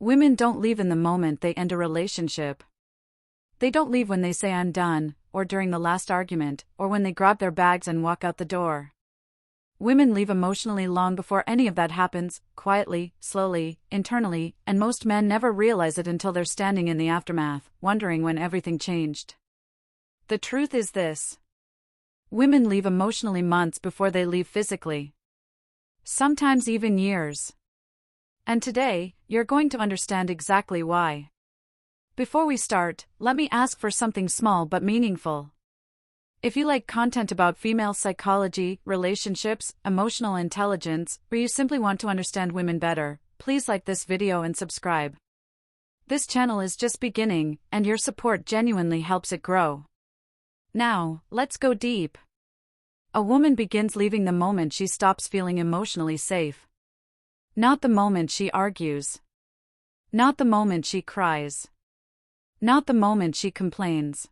Women don't leave in the moment they end a relationship. They don't leave when they say I'm done, or during the last argument, or when they grab their bags and walk out the door. Women leave emotionally long before any of that happens, quietly, slowly, internally, and most men never realize it until they're standing in the aftermath, wondering when everything changed. The truth is this. Women leave emotionally months before they leave physically. Sometimes even years. And today, you're going to understand exactly why. Before we start, let me ask for something small but meaningful. If you like content about female psychology, relationships, emotional intelligence, or you simply want to understand women better, please like this video and subscribe. This channel is just beginning, and your support genuinely helps it grow. Now, let's go deep. A woman begins leaving the moment she stops feeling emotionally safe. Not the moment she argues. Not the moment she cries. Not the moment she complains.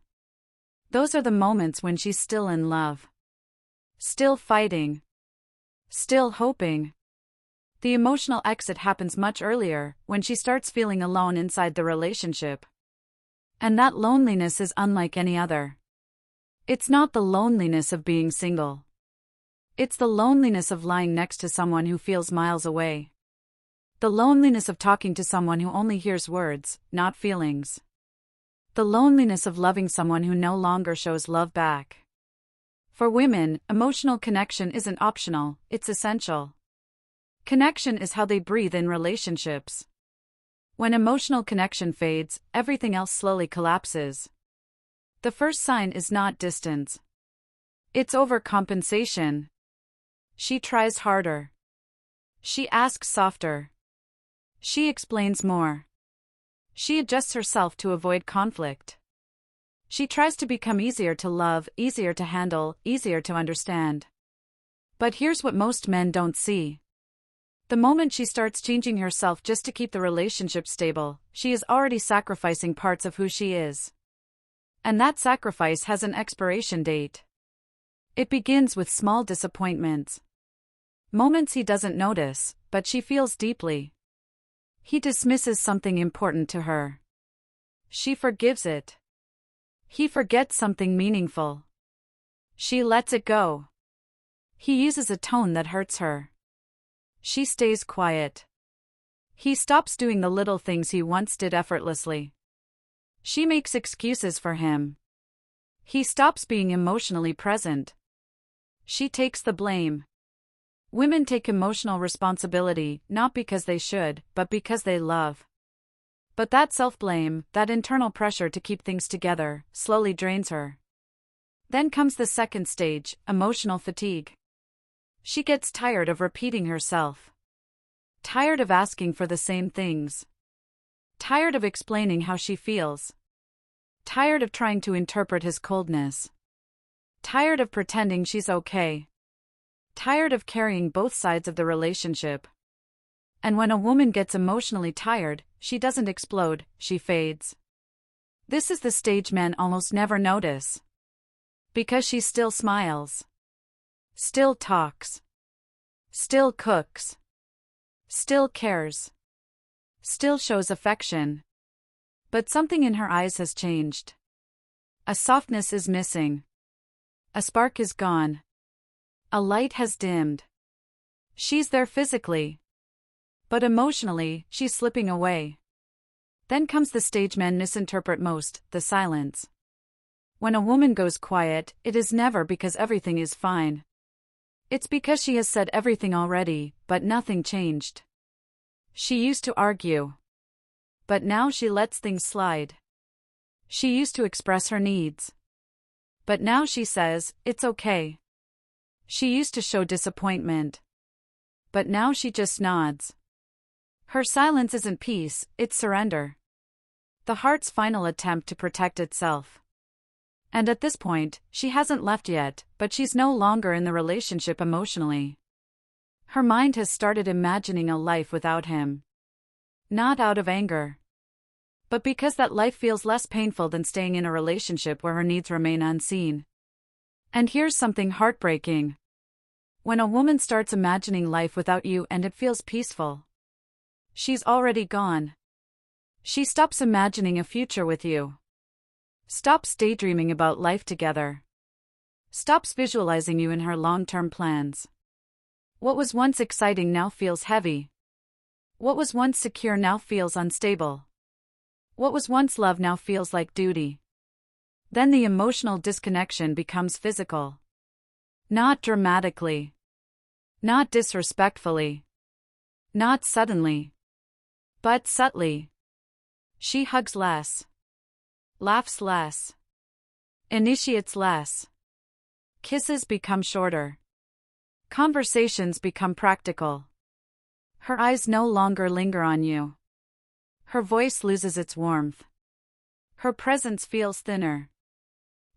Those are the moments when she's still in love. Still fighting. Still hoping. The emotional exit happens much earlier, when she starts feeling alone inside the relationship. And that loneliness is unlike any other. It's not the loneliness of being single. It's the loneliness of lying next to someone who feels miles away. The loneliness of talking to someone who only hears words, not feelings. The loneliness of loving someone who no longer shows love back. For women, emotional connection isn't optional, it's essential. Connection is how they breathe in relationships. When emotional connection fades, everything else slowly collapses. The first sign is not distance. It's overcompensation. She tries harder. She asks softer. She explains more. She adjusts herself to avoid conflict. She tries to become easier to love, easier to handle, easier to understand. But here's what most men don't see. The moment she starts changing herself just to keep the relationship stable, she is already sacrificing parts of who she is. And that sacrifice has an expiration date. It begins with small disappointments. Moments he doesn't notice, but she feels deeply. He dismisses something important to her. She forgives it. He forgets something meaningful. She lets it go. He uses a tone that hurts her. She stays quiet. He stops doing the little things he once did effortlessly. She makes excuses for him. He stops being emotionally present. She takes the blame. Women take emotional responsibility, not because they should, but because they love. But that self-blame, that internal pressure to keep things together, slowly drains her. Then comes the second stage, emotional fatigue. She gets tired of repeating herself. Tired of asking for the same things. Tired of explaining how she feels. Tired of trying to interpret his coldness. Tired of pretending she's okay. Tired of carrying both sides of the relationship. And when a woman gets emotionally tired, she doesn't explode, she fades. This is the stage men almost never notice. Because she still smiles. Still talks. Still cooks. Still cares. Still shows affection. But something in her eyes has changed. A softness is missing. A spark is gone. A light has dimmed. She's there physically. But emotionally, she's slipping away. Then comes the stage men misinterpret most, the silence. When a woman goes quiet, it is never because everything is fine. It's because she has said everything already, but nothing changed. She used to argue. But now she lets things slide. She used to express her needs. But now she says, it's okay. She used to show disappointment. But now she just nods. Her silence isn't peace, it's surrender. The heart's final attempt to protect itself. And at this point, she hasn't left yet, but she's no longer in the relationship emotionally. Her mind has started imagining a life without him. Not out of anger. But because that life feels less painful than staying in a relationship where her needs remain unseen. And here's something heartbreaking. When a woman starts imagining life without you and it feels peaceful, she's already gone. She stops imagining a future with you. Stops daydreaming about life together. Stops visualizing you in her long-term plans. What was once exciting now feels heavy. What was once secure now feels unstable. What was once love now feels like duty. Then the emotional disconnection becomes physical. Not dramatically. Not disrespectfully. Not suddenly. But subtly. She hugs less. Laughs less. Initiates less. Kisses become shorter. Conversations become practical. Her eyes no longer linger on you. Her voice loses its warmth. Her presence feels thinner.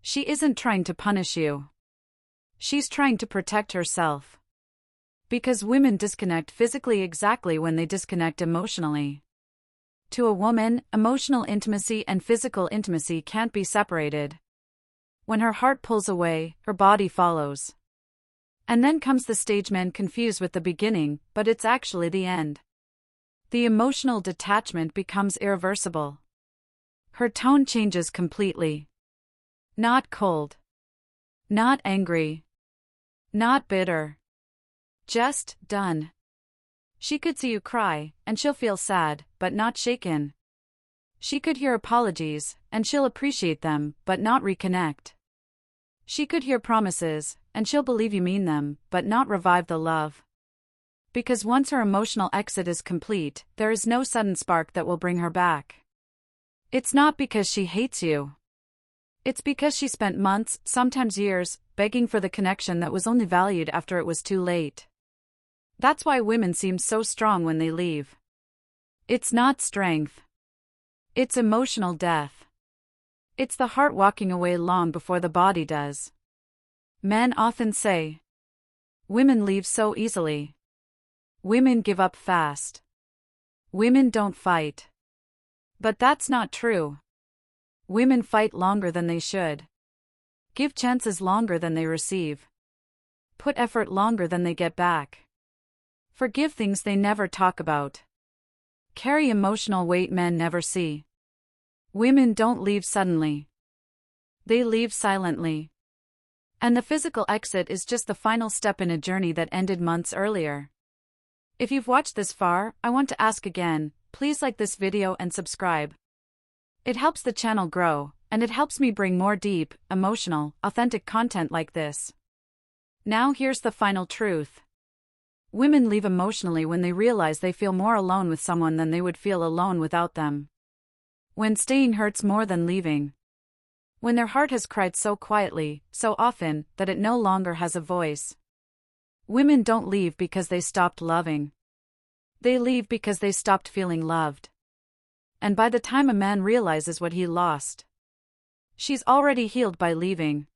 She isn't trying to punish you. She's trying to protect herself. Because women disconnect physically exactly when they disconnect emotionally. To a woman, emotional intimacy and physical intimacy can't be separated. When her heart pulls away, her body follows. And then comes the stage men confuse with the beginning, but it's actually the end. The emotional detachment becomes irreversible. Her tone changes completely. Not cold. Not angry. Not bitter. Just done. She could see you cry, and she'll feel sad, but not shaken. She could hear apologies, and she'll appreciate them, but not reconnect. She could hear promises, and she'll believe you mean them, but not revive the love. Because once her emotional exit is complete, there is no sudden spark that will bring her back. It's not because she hates you. It's because she spent months, sometimes years, begging for the connection that was only valued after it was too late. That's why women seem so strong when they leave. It's not strength. It's emotional death. It's the heart walking away long before the body does. Men often say, women leave so easily. Women give up fast. Women don't fight. But that's not true. Women fight longer than they should. Give chances longer than they receive. Put effort longer than they get back. Forgive things they never talk about. Carry emotional weight men never see. Women don't leave suddenly. They leave silently. And the physical exit is just the final step in a journey that ended months earlier. If you've watched this far, I want to ask again, please like this video and subscribe. It helps the channel grow, and it helps me bring more deep, emotional, authentic content like this. Now here's the final truth. Women leave emotionally when they realize they feel more alone with someone than they would feel alone without them. When staying hurts more than leaving. When their heart has cried so quietly, so often, that it no longer has a voice. Women don't leave because they stopped loving. They leave because they stopped feeling loved. And by the time a man realizes what he lost, she's already healed by leaving.